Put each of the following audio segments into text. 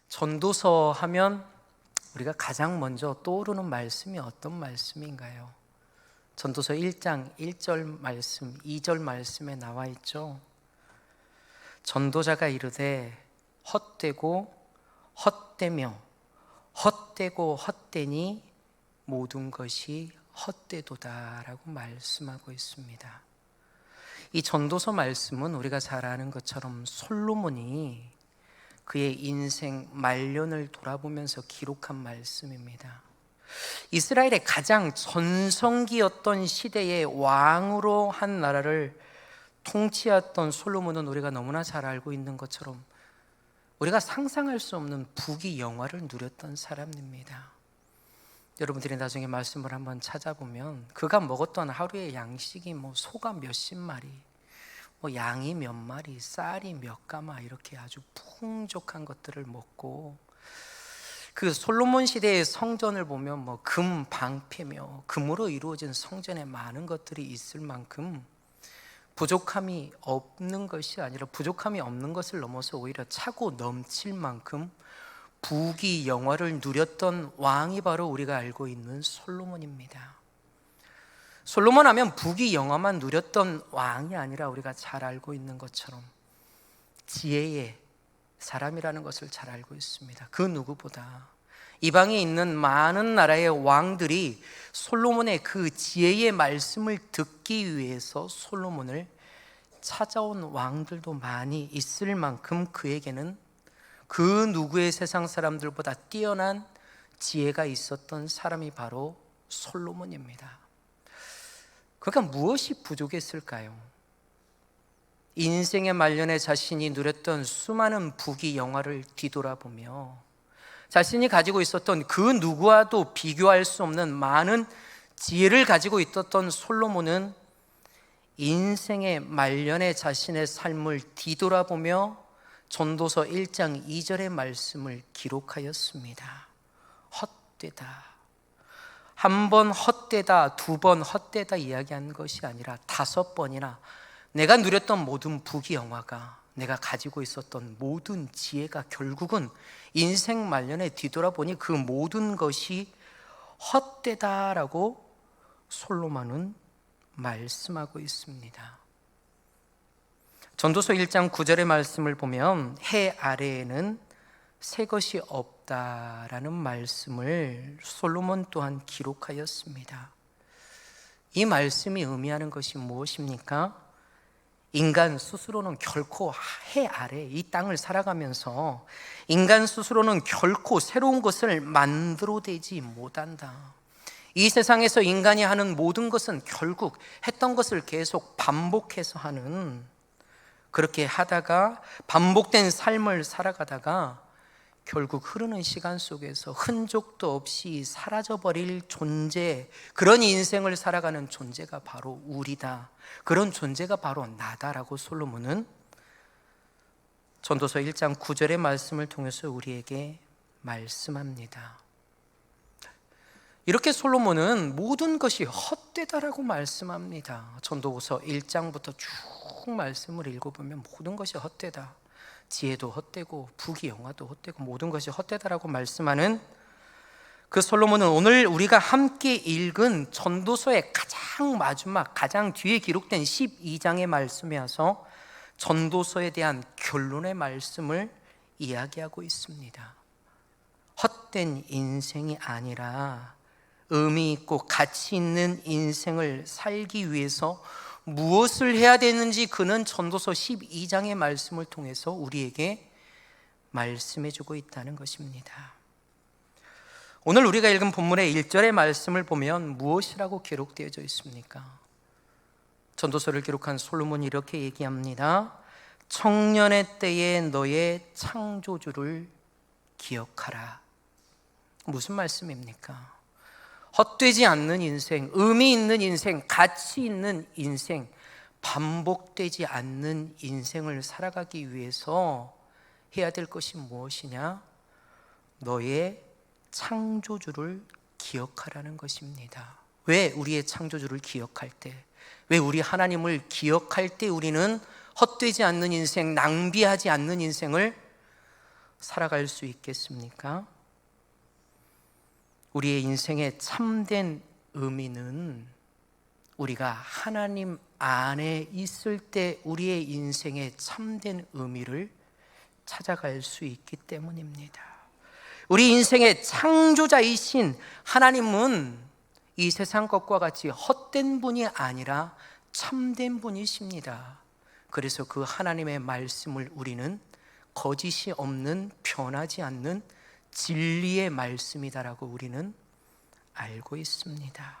전도서 하면 우리가 가장 먼저 떠오르는 말씀이 어떤 말씀인가요? 전도서 1장 1절 말씀, 2절 말씀에 나와 있죠. 전도자가 이르되 헛되고 헛되며 헛되고 헛되니 모든 것이 헛되도다 라고 말씀하고 있습니다. 이 전도서 말씀은 우리가 잘 아는 것처럼 솔로몬이 그의 인생 말년을 돌아보면서 기록한 말씀입니다. 이스라엘의 가장 전성기였던 시대의 왕으로 한 나라를 통치했던 솔로몬은 우리가 너무나 잘 알고 있는 것처럼 우리가 상상할 수 없는 부귀영화를 누렸던 사람입니다. 여러분들이 나중에 말씀을 한번 찾아보면 그가 먹었던 하루의 양식이 소가 몇십 마리, 양이 몇 마리, 쌀이 몇 가마, 이렇게 아주 풍족한 것들을 먹고, 그 솔로몬 시대의 성전을 보면 금 방패며 금으로 이루어진 성전에 많은 것들이 있을 만큼 부족함이 없는 것이 아니라, 부족함이 없는 것을 넘어서 오히려 차고 넘칠 만큼 부귀영화를 누렸던 왕이 바로 우리가 알고 있는 솔로몬입니다. 솔로몬 하면 부귀영화만 누렸던 왕이 아니라 우리가 잘 알고 있는 것처럼 지혜의 사람이라는 것을 잘 알고 있습니다. 그 누구보다 이방에 있는 많은 나라의 왕들이 솔로몬의 그 지혜의 말씀을 듣기 위해서 솔로몬을 찾아온 왕들도 많이 있을 만큼 그에게는 그 누구의 세상 사람들보다 뛰어난 지혜가 있었던 사람이 바로 솔로몬입니다. 그가 무엇이 부족했을까요? 인생의 말년에 자신이 누렸던 수많은 부귀영화를 뒤돌아보며 자신이 가지고 있었던 그 누구와도 비교할 수 없는 많은 지혜를 가지고 있었던 솔로몬은 인생의 말년에 자신의 삶을 뒤돌아보며 전도서 1장 2절의 말씀을 기록하였습니다. 헛되다. 한 번 헛되다, 두 번 헛되다 이야기한 것이 아니라 5번이나 내가 누렸던 모든 부귀영화가, 내가 가지고 있었던 모든 지혜가 결국은 인생 말년에 뒤돌아보니 그 모든 것이 헛되다라고 솔로몬은 말씀하고 있습니다. 전도서 1장 9절의 말씀을 보면 해 아래에는 새 것이 없다라는 말씀을 솔로몬 또한 기록하였습니다. 이 말씀이 의미하는 것이 무엇입니까? 인간 스스로는 결코 해 아래 이 땅을 살아가면서 인간 스스로는 결코 새로운 것을 만들어내지 못한다. 이 세상에서 인간이 하는 모든 것은 결국 했던 것을 계속 반복해서 하는, 그렇게 하다가 반복된 삶을 살아가다가 결국 흐르는 시간 속에서 흔적도 없이 사라져버릴 존재, 그런 인생을 살아가는 존재가 바로 우리다. 그런 존재가 바로 나다라고 솔로몬은 전도서 1장 9절의 말씀을 통해서 우리에게 말씀합니다. 이렇게 솔로몬은 모든 것이 헛되다라고 말씀합니다. 전도서 1장부터 쭉 말씀을 읽어보면 모든 것이 헛되다. 지혜도 헛되고 부귀영화도 헛되고 모든 것이 헛되다라고 말씀하는 그 솔로몬은 오늘 우리가 함께 읽은 전도서의 가장 마지막, 가장 뒤에 기록된 12장의 말씀에 와서 전도서에 대한 결론의 말씀을 이야기하고 있습니다. 헛된 인생이 아니라 의미 있고 가치 있는 인생을 살기 위해서 무엇을 해야 되는지 그는 전도서 12장의 말씀을 통해서 우리에게 말씀해주고 있다는 것입니다. 오늘 우리가 읽은 본문의 1절의 말씀을 보면 무엇이라고 기록되어져 있습니까? 전도서를 기록한 솔로몬이 이렇게 얘기합니다. 청년의 때에 너의 창조주를 기억하라. 무슨 말씀입니까? 헛되지 않는 인생, 의미 있는 인생, 가치 있는 인생, 반복되지 않는 인생을 살아가기 위해서 해야 될 것이 무엇이냐? 너의 창조주를 기억하라는 것입니다. 왜 우리의 창조주를 기억할 때, 왜 우리 하나님을 기억할 때 우리는 헛되지 않는 인생, 낭비하지 않는 인생을 살아갈 수 있겠습니까? 우리의 인생의 참된 의미는 우리가 하나님 안에 있을 때 우리의 인생의 참된 의미를 찾아갈 수 있기 때문입니다. 우리 인생의 창조자이신 하나님은 이 세상 것과 같이 헛된 분이 아니라 참된 분이십니다. 그래서 그 하나님의 말씀을 우리는 거짓이 없는, 변하지 않는 진리의 말씀이다라고 우리는 알고 있습니다.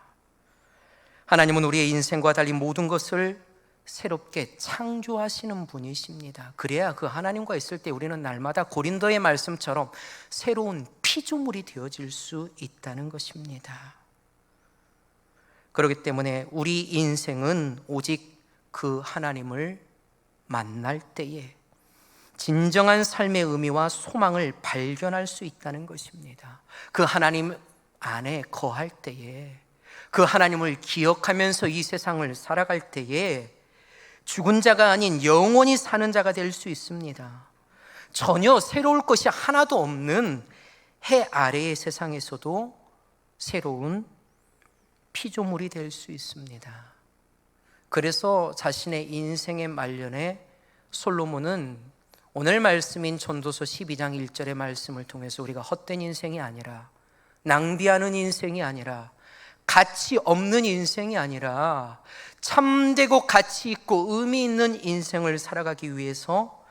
하나님은 우리의 인생과 달리 모든 것을 새롭게 창조하시는 분이십니다. 그래야 그 하나님과 있을 때 우리는 날마다 고린도의 말씀처럼 새로운 피조물이 되어질 수 있다는 것입니다. 그렇기 때문에 우리 인생은 오직 그 하나님을 만날 때에 진정한 삶의 의미와 소망을 발견할 수 있다는 것입니다. 그 하나님 안에 거할 때에, 그 하나님을 기억하면서 이 세상을 살아갈 때에 죽은 자가 아닌 영원히 사는 자가 될 수 있습니다. 전혀 새로울 것이 하나도 없는 해 아래의 세상에서도 새로운 피조물이 될 수 있습니다. 그래서 자신의 인생의 말년에 솔로몬은 오늘 말씀인 전도서 12장 1절의 말씀을 통해서 우리가 헛된 인생이 아니라, 낭비하는 인생이 아니라, 가치 없는 인생이 아니라 참되고 가치 있고 의미 있는 인생을 살아가기 위해서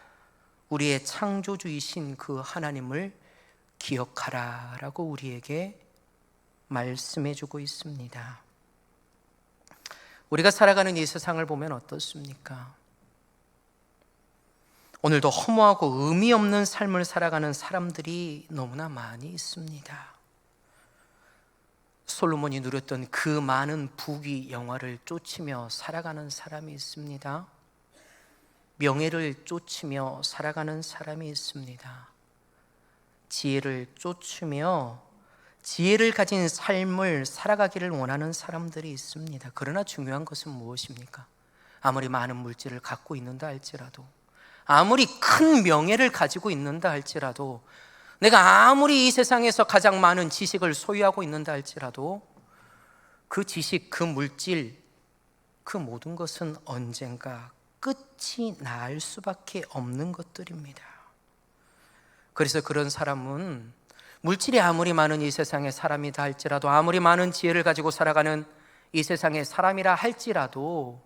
우리의 창조주이신 그 하나님을 기억하라라고 우리에게 말씀해 주고 있습니다. 우리가 살아가는 이 세상을 보면 어떻습니까? 오늘도 허무하고 의미 없는 삶을 살아가는 사람들이 너무나 많이 있습니다. 솔로몬이 누렸던 그 많은 부귀 영화를 쫓으며 살아가는 사람이 있습니다. 명예를 쫓으며 살아가는 사람이 있습니다. 지혜를 쫓으며 지혜를 가진 삶을 살아가기를 원하는 사람들이 있습니다. 그러나 중요한 것은 무엇입니까? 아무리 많은 물질을 갖고 있는다 할지라도, 아무리 큰 명예를 가지고 있는다 할지라도, 내가 아무리 이 세상에서 가장 많은 지식을 소유하고 있는다 할지라도 그 지식, 그 물질, 그 모든 것은 언젠가 끝이 날 수밖에 없는 것들입니다. 그래서 그런 사람은 물질이 아무리 많은 이 세상의 사람이다 할지라도, 아무리 많은 지혜를 가지고 살아가는 이 세상의 사람이라 할지라도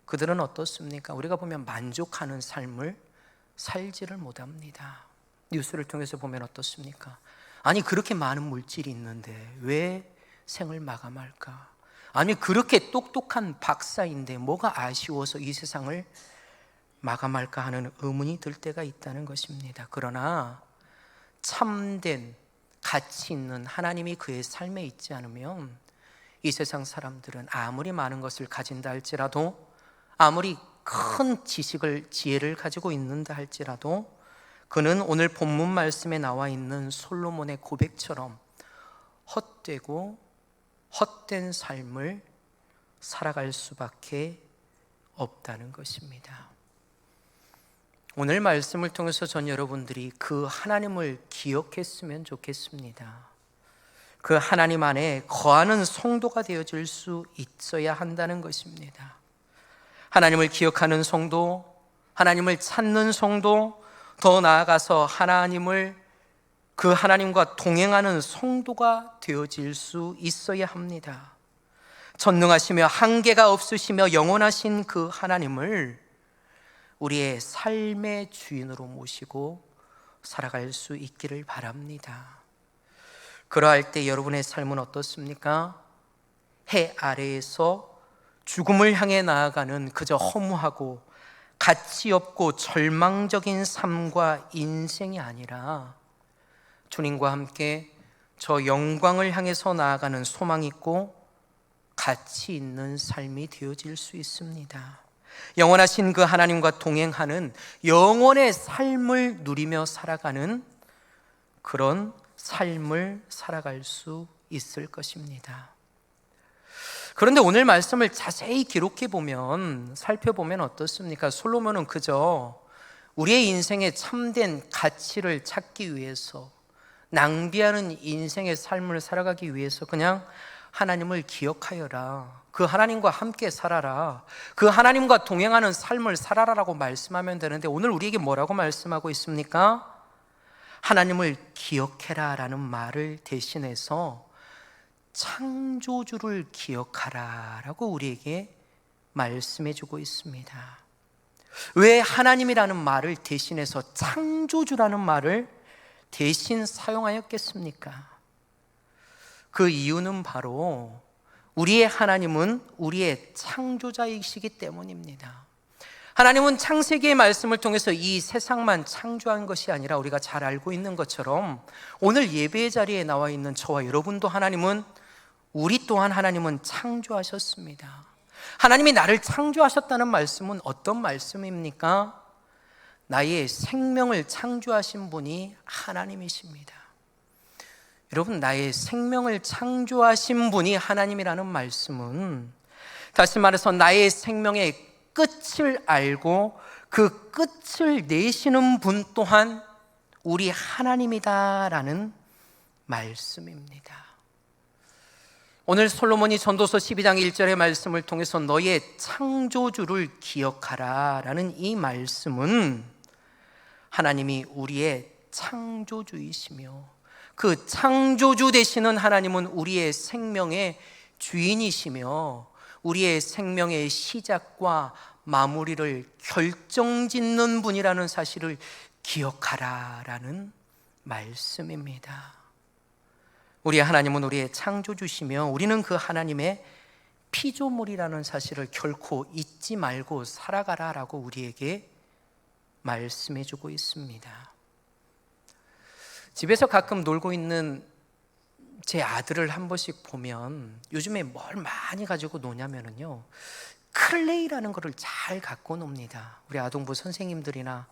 그들은 어떻습니까? 우리가 보면 만족하는 삶을 살지를 못합니다. 뉴스를 통해서 보면 어떻습니까? 아니 그렇게 많은 물질이 있는데 왜 생을 마감할까? 아니 그렇게 똑똑한 박사인데 뭐가 아쉬워서 이 세상을 마감할까 하는 의문이 들 때가 있다는 것입니다. 그러나 참된 가치 있는 하나님이 그의 삶에 있지 않으면 이 세상 사람들은 아무리 많은 것을 가진다 할지라도, 아무리 큰 지식을, 지혜를 가지고 있는다 할지라도 그는 오늘 본문 말씀에 나와 있는 솔로몬의 고백처럼 헛되고 헛된 삶을 살아갈 수밖에 없다는 것입니다. 오늘 말씀을 통해서 전 여러분들이 그 하나님을 기억했으면 좋겠습니다. 그 하나님 안에 거하는 성도가 되어질 수 있어야 한다는 것입니다. 하나님을 기억하는 성도, 하나님을 찾는 성도, 더 나아가서 하나님을, 그 하나님과 동행하는 성도가 되어질 수 있어야 합니다. 전능하시며 한계가 없으시며 영원하신 그 하나님을 우리의 삶의 주인으로 모시고 살아갈 수 있기를 바랍니다. 그러할 때 여러분의 삶은 어떻습니까? 해 아래에서 죽음을 향해 나아가는 그저 허무하고 가치 없고 절망적인 삶과 인생이 아니라 주님과 함께 저 영광을 향해서 나아가는 소망 있고 가치 있는 삶이 되어질 수 있습니다. 영원하신 그 하나님과 동행하는 영원의 삶을 누리며 살아가는 그런 삶을 살아갈 수 있을 것입니다. 그런데 오늘 말씀을 자세히 기록해 보면, 살펴보면 어떻습니까? 솔로몬은 그저 우리의 인생에 참된 가치를 찾기 위해서, 낭비하는 인생의 삶을 살아가기 위해서 그냥 하나님을 기억하여라, 그 하나님과 함께 살아라, 그 하나님과 동행하는 삶을 살아라라고 말씀하면 되는데, 오늘 우리에게 뭐라고 말씀하고 있습니까? 하나님을 기억해라 라는 말을 대신해서 창조주를 기억하라 라고 우리에게 말씀해 주고 있습니다. 왜 하나님이라는 말을 대신해서 창조주라는 말을 대신 사용하였겠습니까? 그 이유는 바로 우리의 하나님은 우리의 창조자이시기 때문입니다. 하나님은 창세기의 말씀을 통해서 이 세상만 창조한 것이 아니라, 우리가 잘 알고 있는 것처럼 오늘 예배의 자리에 나와 있는 저와 여러분도 우리 또한 하나님은 창조하셨습니다. 하나님이 나를 창조하셨다는 말씀은 어떤 말씀입니까? 나의 생명을 창조하신 분이 하나님이십니다. 여러분, 나의 생명을 창조하신 분이 하나님이라는 말씀은, 다시 말해서 나의 생명의 끝을 알고 그 끝을 내시는 분 또한 우리 하나님이다라는 말씀입니다. 오늘 솔로몬이 전도서 12장 1절의 말씀을 통해서 너의 창조주를 기억하라 라는 이 말씀은, 하나님이 우리의 창조주이시며 그 창조주 되시는 하나님은 우리의 생명의 주인이시며 우리의 생명의 시작과 마무리를 결정짓는 분이라는 사실을 기억하라 라는 말씀입니다. 우리의 하나님은 우리의 창조주시며 우리는 그 하나님의 피조물이라는 사실을 결코 잊지 말고 살아가라 라고 우리에게 말씀해 주고 있습니다. 집에서 가끔 놀고 있는 제 아들을 한 번씩 보면, 요즘에 뭘 많이 가지고 노냐면요, 클레이라는 거를 잘 갖고 놉니다. 우리 아동부 선생님들이나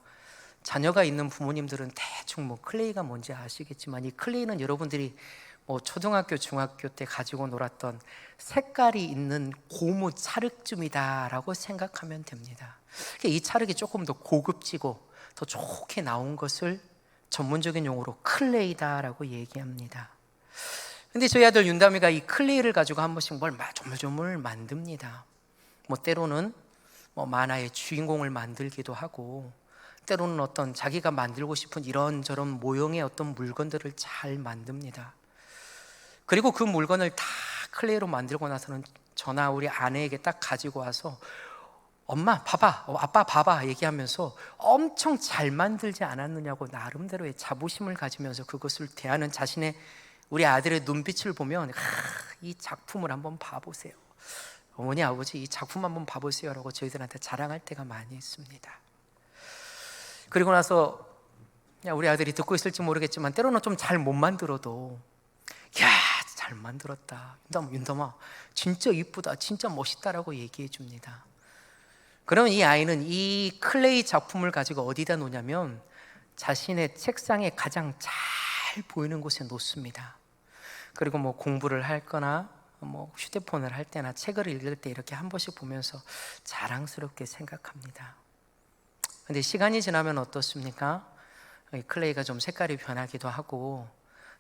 자녀가 있는 부모님들은 대충 클레이가 뭔지 아시겠지만, 이 클레이는 여러분들이 초등학교, 중학교 때 가지고 놀았던 색깔이 있는 고무 찰흙쯤이다라고 생각하면 됩니다. 이 찰흙이 조금 더 고급지고 더 좋게 나온 것을 전문적인 용어로 클레이다라고 얘기합니다. 근데 저희 아들 윤담이가 이 클레이를 가지고 한 번씩 뭘 조물조물 만듭니다. 때로는 만화의 주인공을 만들기도 하고, 때로는 어떤 자기가 만들고 싶은 이런저런 모형의 어떤 물건들을 잘 만듭니다. 그리고 그 물건을 다 클레이로 만들고 나서는 저나 우리 아내에게 딱 가지고 와서, 엄마 봐봐, 아빠 봐봐 얘기하면서 엄청 잘 만들지 않았느냐고 나름대로의 자부심을 가지면서 그것을 대하는 자신의, 우리 아들의 눈빛을 보면, 이 작품을 한번 봐보세요, 어머니 아버지 이 작품 한번 봐보세요 라고 저희들한테 자랑할 때가 많이 있습니다. 그리고 나서 우리 아들이 듣고 있을지 모르겠지만, 때로는 좀 잘 못 만들어도, 야 잘 만들었다, 윤담아 진짜 이쁘다, 진짜 멋있다라고 얘기해 줍니다. 그러면 이 아이는 이 클레이 작품을 가지고 어디다 놓냐면, 자신의 책상에 가장 잘 보이는 곳에 놓습니다. 그리고 공부를 할 거나 휴대폰을 할 때나 책을 읽을 때 이렇게 한 번씩 보면서 자랑스럽게 생각합니다. 근데 시간이 지나면 어떻습니까? 클레이가 좀 색깔이 변하기도 하고,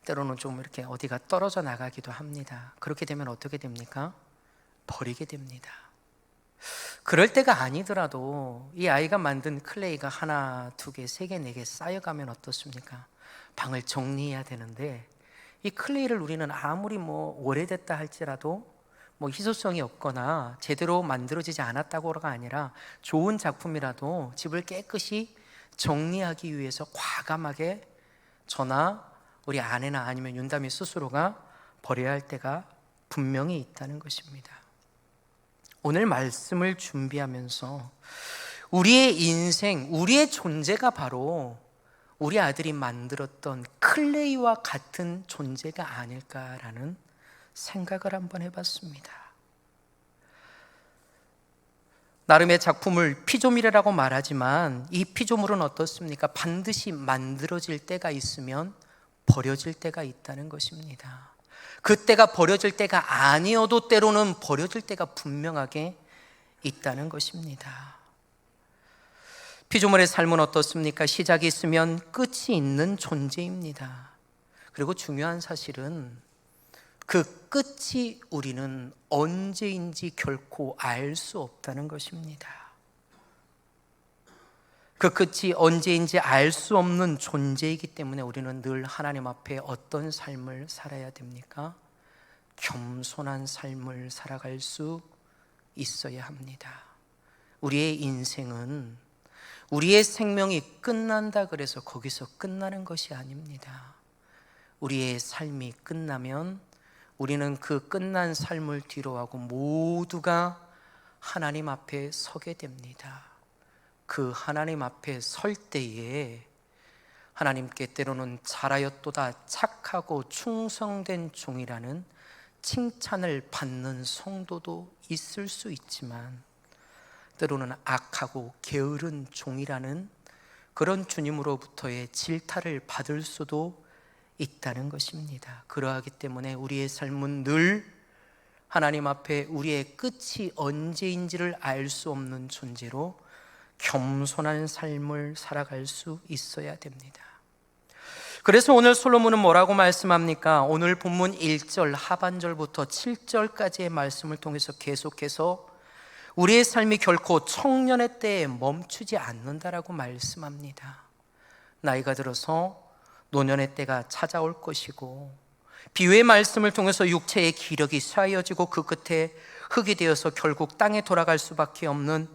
때로는 좀 이렇게 어디가 떨어져 나가기도 합니다. 그렇게 되면 어떻게 됩니까? 버리게 됩니다. 그럴 때가 아니더라도 이 아이가 만든 클레이가 하나, 두 개, 세 개, 네 개 쌓여가면 어떻습니까? 방을 정리해야 되는데, 이 클레이를 우리는 아무리 오래됐다 할지라도 희소성이 없거나 제대로 만들어지지 않았다고가 아니라, 좋은 작품이라도 집을 깨끗이 정리하기 위해서 과감하게 저나 우리 아내나 아니면 윤담이 스스로가 버려야 할 때가 분명히 있다는 것입니다. 오늘 말씀을 준비하면서 우리의 인생, 우리의 존재가 바로 우리 아들이 만들었던 클레이와 같은 존재가 아닐까라는 생각을 한번 해봤습니다. 나름의 작품을 피조물이라고 말하지만, 이 피조물은 어떻습니까? 반드시 만들어질 때가 있으면 버려질 때가 있다는 것입니다. 그때가 버려질 때가 아니어도 때로는 버려질 때가 분명하게 있다는 것입니다. 피조물의 삶은 어떻습니까? 시작이 있으면 끝이 있는 존재입니다. 그리고 중요한 사실은 그 끝이 우리는 언제인지 결코 알 수 없다는 것입니다. 그 끝이 언제인지 알 수 없는 존재이기 때문에 우리는 늘 하나님 앞에 어떤 삶을 살아야 됩니까? 겸손한 삶을 살아갈 수 있어야 합니다. 우리의 인생은 우리의 생명이 끝난다 그래서 거기서 끝나는 것이 아닙니다. 우리의 삶이 끝나면 우리는 그 끝난 삶을 뒤로하고 모두가 하나님 앞에 서게 됩니다. 그 하나님 앞에 설 때에 하나님께 때로는 잘하였도다 착하고 충성된 종이라는 칭찬을 받는 성도도 있을 수 있지만, 때로는 악하고 게으른 종이라는 그런 주님으로부터의 질타를 받을 수도 있다는 것입니다. 그러하기 때문에 우리의 삶은 늘 하나님 앞에 우리의 끝이 언제인지를 알 수 없는 존재로 겸손한 삶을 살아갈 수 있어야 됩니다. 그래서 오늘 솔로몬은 뭐라고 말씀합니까? 오늘 본문 1절 하반절부터 7절까지의 말씀을 통해서 계속해서 우리의 삶이 결코 청년의 때에 멈추지 않는다라고 말씀합니다. 나이가 들어서 노년의 때가 찾아올 것이고, 비유의 말씀을 통해서 육체의 기력이 쇠하여지고 그 끝에 흙이 되어서 결국 땅에 돌아갈 수밖에 없는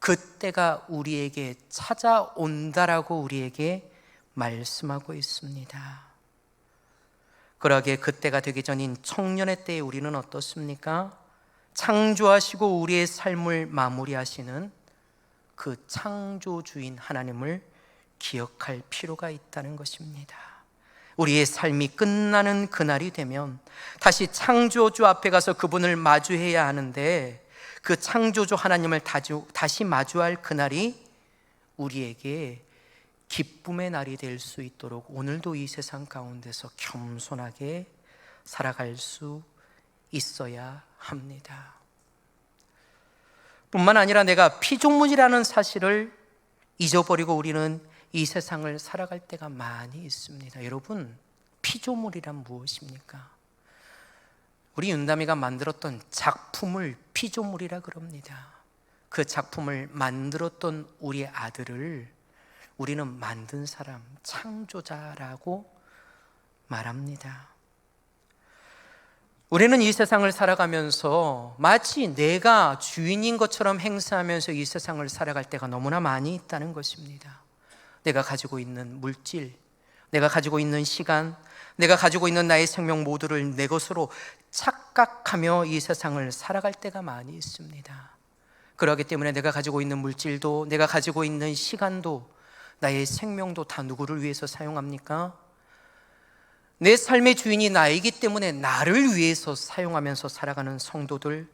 그때가 우리에게 찾아온다라고 우리에게 말씀하고 있습니다. 그러기에 그때가 되기 전인 청년의 때에 우리는 어떻습니까? 창조하시고 우리의 삶을 마무리하시는 그 창조주인 하나님을 기억할 필요가 있다는 것입니다. 우리의 삶이 끝나는 그날이 되면 다시 창조주 앞에 가서 그분을 마주해야 하는데, 그 창조주 하나님을 다시 마주할 그날이 우리에게 기쁨의 날이 될 수 있도록 오늘도 이 세상 가운데서 겸손하게 살아갈 수 있어야 합니다. 뿐만 아니라 내가 피조물이라는 사실을 잊어버리고 우리는 이 세상을 살아갈 때가 많이 있습니다. 여러분, 피조물이란 무엇입니까? 우리 윤담이가 만들었던 작품을 피조물이라 그럽니다. 그 작품을 만들었던 우리 아들을 우리는 만든 사람, 창조자라고 말합니다. 우리는 이 세상을 살아가면서 마치 내가 주인인 것처럼 행세하면서 이 세상을 살아갈 때가 너무나 많이 있다는 것입니다. 내가 가지고 있는 물질, 내가 가지고 있는 시간, 내가 가지고 있는 나의 생명 모두를 내 것으로 착각하며 이 세상을 살아갈 때가 많이 있습니다. 그렇기 때문에 내가 가지고 있는 물질도, 내가 가지고 있는 시간도, 나의 생명도 다 누구를 위해서 사용합니까? 내 삶의 주인이 나이기 때문에 나를 위해서 사용하면서 살아가는 성도들,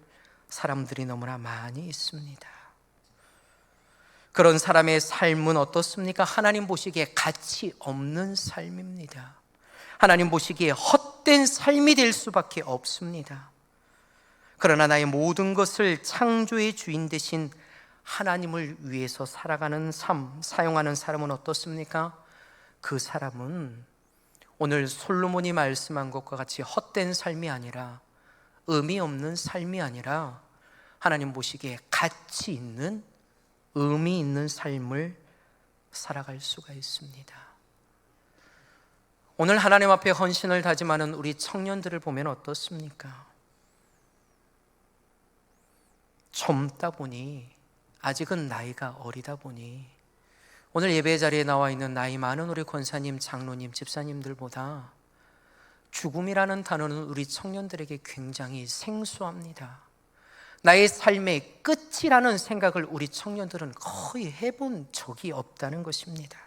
사람들이 너무나 많이 있습니다. 그런 사람의 삶은 어떻습니까? 하나님 보시기에 가치 없는 삶입니다. 하나님 보시기에 헛된 삶이 될 수밖에 없습니다. 그러나 나의 모든 것을 창조의 주인 되신 하나님을 위해서 살아가는 삶, 사용하는 사람은 어떻습니까? 그 사람은 오늘 솔로몬이 말씀한 것과 같이 헛된 삶이 아니라, 의미 없는 삶이 아니라 하나님 보시기에 가치 있는, 의미 있는 삶을 살아갈 수가 있습니다. 오늘 하나님 앞에 헌신을 다짐하는 우리 청년들을 보면 어떻습니까? 젊다 보니, 아직은 나이가 어리다 보니 오늘 예배 자리에 나와 있는 나이 많은 우리 권사님, 장로님, 집사님들보다 죽음이라는 단어는 우리 청년들에게 굉장히 생소합니다. 나의 삶의 끝이라는 생각을 우리 청년들은 거의 해본 적이 없다는 것입니다.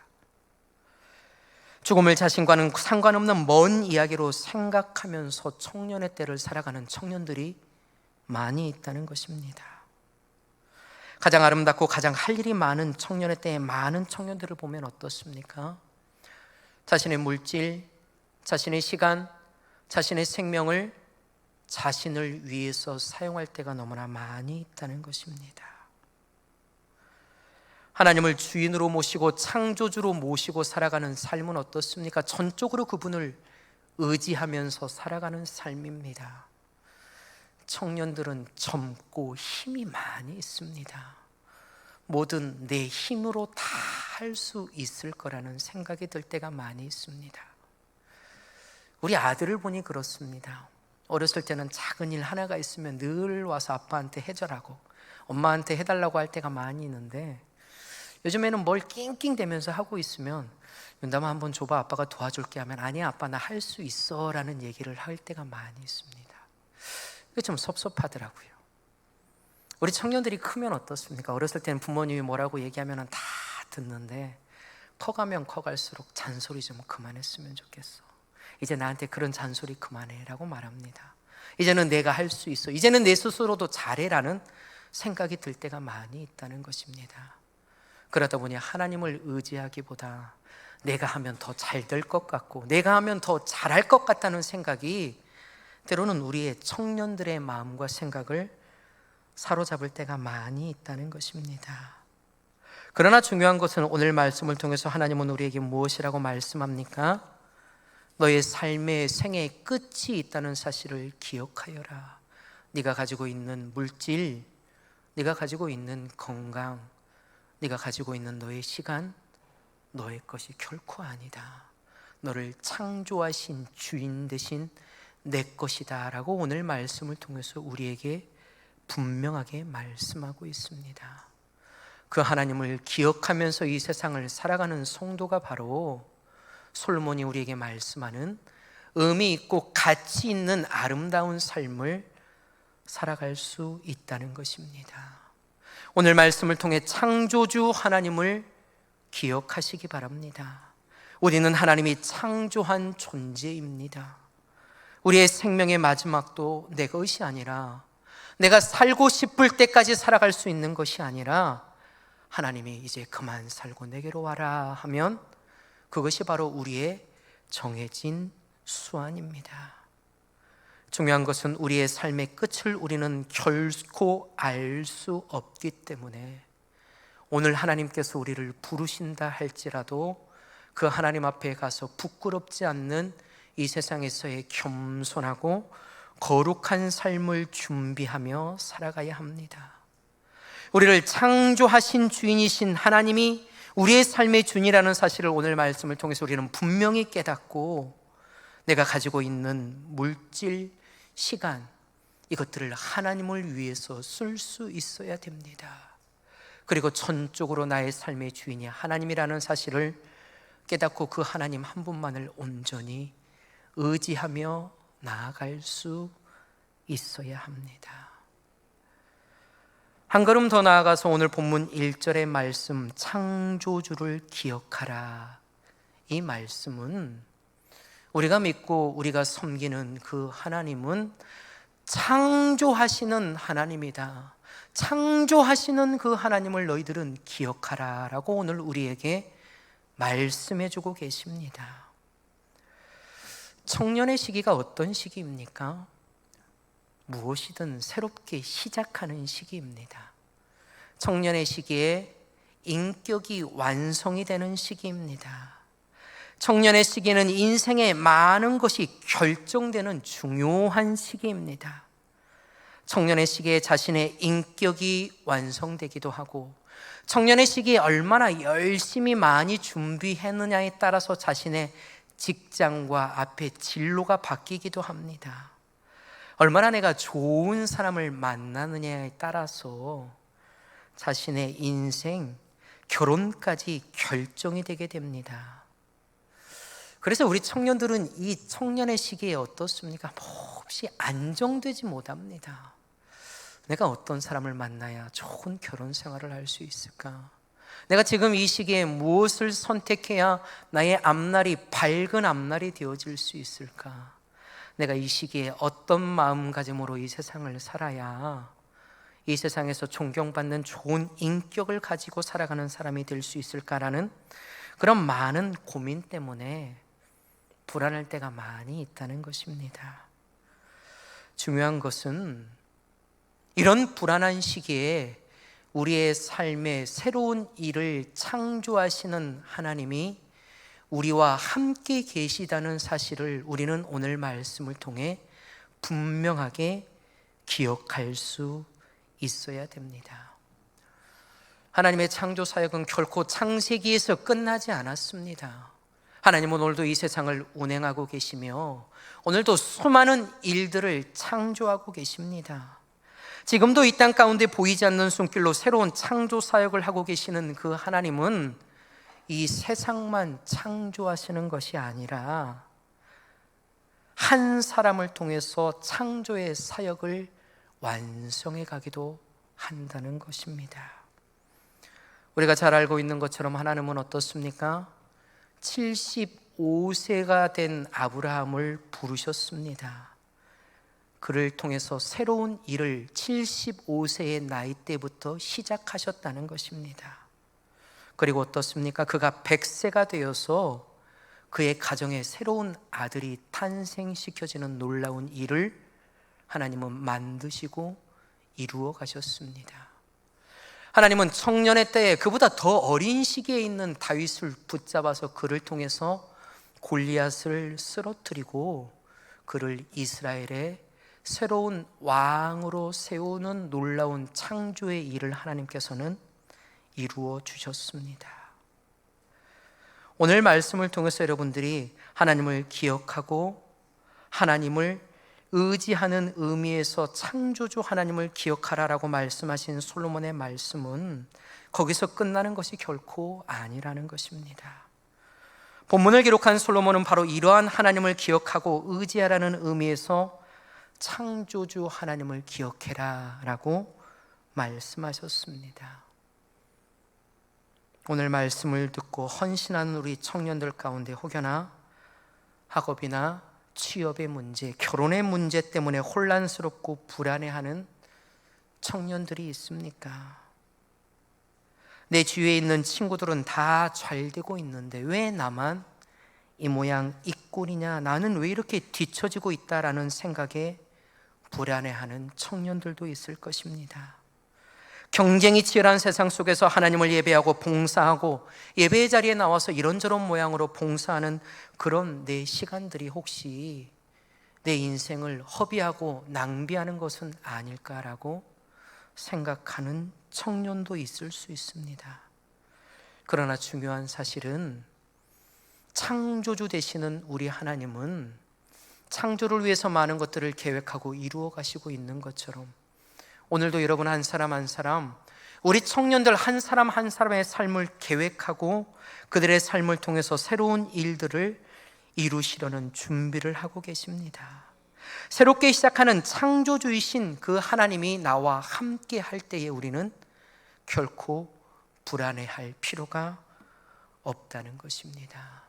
죽음을 자신과는 상관없는 먼 이야기로 생각하면서 청년의 때를 살아가는 청년들이 많이 있다는 것입니다. 가장 아름답고 가장 할 일이 많은 청년의 때에 많은 청년들을 보면 어떻습니까? 자신의 물질, 자신의 시간, 자신의 생명을 자신을 위해서 사용할 때가 너무나 많이 있다는 것입니다. 하나님을 주인으로 모시고 창조주로 모시고 살아가는 삶은 어떻습니까? 전적으로 그분을 의지하면서 살아가는 삶입니다. 청년들은 젊고 힘이 많이 있습니다. 뭐든 내 힘으로 다 할 수 있을 거라는 생각이 들 때가 많이 있습니다. 우리 아들을 보니 그렇습니다. 어렸을 때는 작은 일 하나가 있으면 늘 와서 아빠한테 해줘라고, 엄마한테 해달라고 할 때가 많이 있는데, 요즘에는 뭘 낑낑대면서 하고 있으면 윤담아 한번 줘봐, 아빠가 도와줄게 하면 아니야 아빠 나 할 수 있어 라는 얘기를 할 때가 많이 있습니다. 이게 좀 섭섭하더라고요. 우리 청년들이 크면 어떻습니까? 어렸을 때는 부모님이 뭐라고 얘기하면 다 듣는데, 커가면 커갈수록 잔소리 좀 그만했으면 좋겠어. 이제 나한테 그런 잔소리 그만해 라고 말합니다. 이제는 내가 할 수 있어, 이제는 내 스스로도 잘해 라는 생각이 들 때가 많이 있다는 것입니다. 그러다 보니 하나님을 의지하기보다 내가 하면 더 잘 될 것 같고 내가 하면 더 잘할 것 같다는 생각이 때로는 우리의 청년들의 마음과 생각을 사로잡을 때가 많이 있다는 것입니다. 그러나 중요한 것은 오늘 말씀을 통해서 하나님은 우리에게 무엇이라고 말씀합니까? 너의 삶의 생애의 끝이 있다는 사실을 기억하여라. 네가 가지고 있는 물질, 네가 가지고 있는 건강, 네가 가지고 있는 너의 시간, 너의 것이 결코 아니다. 너를 창조하신 주인 되신 내 것이다 라고 오늘 말씀을 통해서 우리에게 분명하게 말씀하고 있습니다. 그 하나님을 기억하면서 이 세상을 살아가는 성도가 바로 솔로몬이 우리에게 말씀하는 의미 있고 가치 있는 아름다운 삶을 살아갈 수 있다는 것입니다. 오늘 말씀을 통해 창조주 하나님을 기억하시기 바랍니다. 우리는 하나님이 창조한 존재입니다. 우리의 생명의 마지막도 내 것이 아니라, 내가 살고 싶을 때까지 살아갈 수 있는 것이 아니라, 하나님이 이제 그만 살고 내게로 와라 하면 그것이 바로 우리의 정해진 수완입니다. 중요한 것은 우리의 삶의 끝을 우리는 결코 알 수 없기 때문에 오늘 하나님께서 우리를 부르신다 할지라도 그 하나님 앞에 가서 부끄럽지 않는 이 세상에서의 겸손하고 거룩한 삶을 준비하며 살아가야 합니다. 우리를 창조하신 주인이신 하나님이 우리의 삶의 주인이라는 사실을 오늘 말씀을 통해서 우리는 분명히 깨닫고, 내가 가지고 있는 물질, 시간, 이것들을 하나님을 위해서 쓸 수 있어야 됩니다. 그리고 전적으로 나의 삶의 주인이 하나님이라는 사실을 깨닫고 그 하나님 한 분만을 온전히 의지하며 나아갈 수 있어야 합니다. 한 걸음 더 나아가서 오늘 본문 1절의 말씀, 창조주를 기억하라, 이 말씀은 우리가 믿고 우리가 섬기는 그 하나님은 창조하시는 하나님이다. 창조하시는 그 하나님을 너희들은 기억하라 라고 오늘 우리에게 말씀해 주고 계십니다. 청년의 시기가 어떤 시기입니까? 무엇이든 새롭게 시작하는 시기입니다. 청년의 시기에 인격이 완성이 되는 시기입니다. 청년의 시기는 인생의 많은 것이 결정되는 중요한 시기입니다. 청년의 시기에 자신의 인격이 완성되기도 하고, 청년의 시기에 얼마나 열심히 많이 준비했느냐에 따라서 자신의 직장과 앞에 진로가 바뀌기도 합니다. 얼마나 내가 좋은 사람을 만나느냐에 따라서 자신의 인생, 결혼까지 결정이 되게 됩니다. 그래서 우리 청년들은 이 청년의 시기에 어떻습니까? 몹시 안정되지 못합니다. 내가 어떤 사람을 만나야 좋은 결혼 생활을 할 수 있을까? 내가 지금 이 시기에 무엇을 선택해야 나의 앞날이 밝은 앞날이 되어질 수 있을까? 내가 이 시기에 어떤 마음가짐으로 이 세상을 살아야 이 세상에서 존경받는 좋은 인격을 가지고 살아가는 사람이 될 수 있을까라는 그런 많은 고민 때문에 불안할 때가 많이 있다는 것입니다. 중요한 것은 이런 불안한 시기에 우리의 삶에 새로운 일을 창조하시는 하나님이 우리와 함께 계시다는 사실을 우리는 오늘 말씀을 통해 분명하게 기억할 수 있어야 됩니다. 하나님의 창조 사역은 결코 창세기에서 끝나지 않았습니다. 하나님은 오늘도 이 세상을 운행하고 계시며 오늘도 수많은 일들을 창조하고 계십니다. 지금도 이 땅 가운데 보이지 않는 손길로 새로운 창조 사역을 하고 계시는 그 하나님은 이 세상만 창조하시는 것이 아니라 한 사람을 통해서 창조의 사역을 완성해 가기도 한다는 것입니다. 우리가 잘 알고 있는 것처럼 하나님은 어떻습니까? 75세가 된 아브라함을 부르셨습니다. 그를 통해서 새로운 일을 75세의 나이 때부터 시작하셨다는 것입니다. 그리고 어떻습니까? 그가 100세가 되어서 그의 가정에 새로운 아들이 탄생시켜지는 놀라운 일을 하나님은 만드시고 이루어 가셨습니다. 하나님은 청년의 때에 그보다 더 어린 시기에 있는 다윗을 붙잡아서 그를 통해서 골리앗을 쓰러뜨리고 그를 이스라엘의 새로운 왕으로 세우는 놀라운 창조의 일을 하나님께서는 이루어 주셨습니다. 오늘 말씀을 통해서 여러분들이 하나님을 기억하고 하나님을 의지하는 의미에서 창조주 하나님을 기억하라라고 말씀하신 솔로몬의 말씀은 거기서 끝나는 것이 결코 아니라는 것입니다. 본문을 기록한 솔로몬은 바로 이러한 하나님을 기억하고 의지하라는 의미에서 창조주 하나님을 기억해라 라고 말씀하셨습니다. 오늘 말씀을 듣고 헌신하는 우리 청년들 가운데 혹여나 학업이나 취업의 문제, 결혼의 문제 때문에 혼란스럽고 불안해하는 청년들이 있습니까? 내 주위에 있는 친구들은 다 잘 되고 있는데 왜 나만 이 모양 이 꼴이냐, 나는 왜 이렇게 뒤처지고 있다라는 생각에 불안해하는 청년들도 있을 것입니다. 경쟁이 치열한 세상 속에서 하나님을 예배하고 봉사하고 예배의 자리에 나와서 이런저런 모양으로 봉사하는 그런 내 시간들이 혹시 내 인생을 허비하고 낭비하는 것은 아닐까라고 생각하는 청년도 있을 수 있습니다. 그러나 중요한 사실은 창조주 되시는 우리 하나님은 창조를 위해서 많은 것들을 계획하고 이루어 가시고 있는 것처럼 오늘도 여러분 한 사람 한 사람, 우리 청년들 한 사람 한 사람의 삶을 계획하고 그들의 삶을 통해서 새로운 일들을 이루시려는 준비를 하고 계십니다. 새롭게 시작하는 창조주이신 그 하나님이 나와 함께 할 때에 우리는 결코 불안해할 필요가 없다는 것입니다.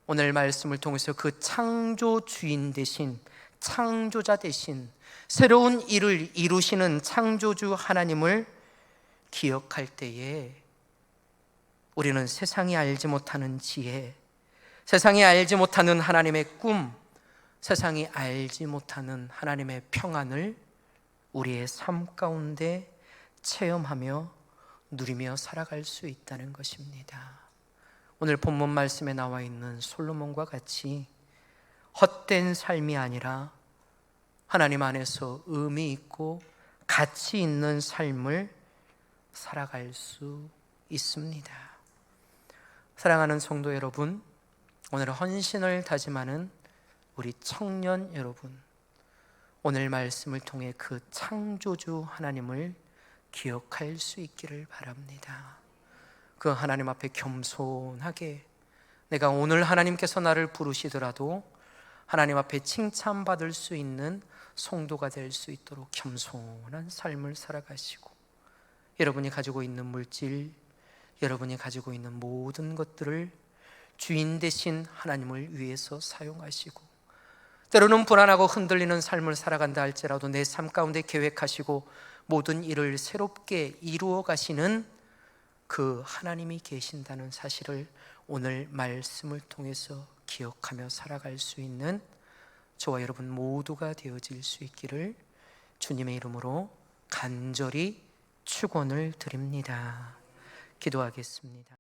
오늘 말씀을 통해서 그 창조 주인 되신, 창조자 되신, 새로운 일을 이루시는 창조주 하나님을 기억할 때에 우리는 세상이 알지 못하는 지혜, 세상이 알지 못하는 하나님의 꿈, 세상이 알지 못하는 하나님의 평안을 우리의 삶 가운데 체험하며 누리며 살아갈 수 있다는 것입니다. 오늘 본문 말씀에 나와 있는 솔로몬과 같이 헛된 삶이 아니라 하나님 안에서 의미 있고 가치 있는 삶을 살아갈 수 있습니다. 사랑하는 성도 여러분, 오늘 헌신을 다짐하는 우리 청년 여러분, 오늘 말씀을 통해 그 창조주 하나님을 기억할 수 있기를 바랍니다. 그 하나님 앞에 겸손하게, 내가 오늘 하나님께서 나를 부르시더라도 하나님 앞에 칭찬받을 수 있는 성도가 될 수 있도록 겸손한 삶을 살아가시고, 여러분이 가지고 있는 물질, 여러분이 가지고 있는 모든 것들을 주인 되신 하나님을 위해서 사용하시고, 때로는 불안하고 흔들리는 삶을 살아간다 할지라도 내 삶 가운데 계획하시고 모든 일을 새롭게 이루어 가시는 그 하나님이 계신다는 사실을 오늘 말씀을 통해서 기억하며 살아갈 수 있는 저와 여러분 모두가 되어질 수 있기를 주님의 이름으로 간절히 축원을 드립니다. 기도하겠습니다.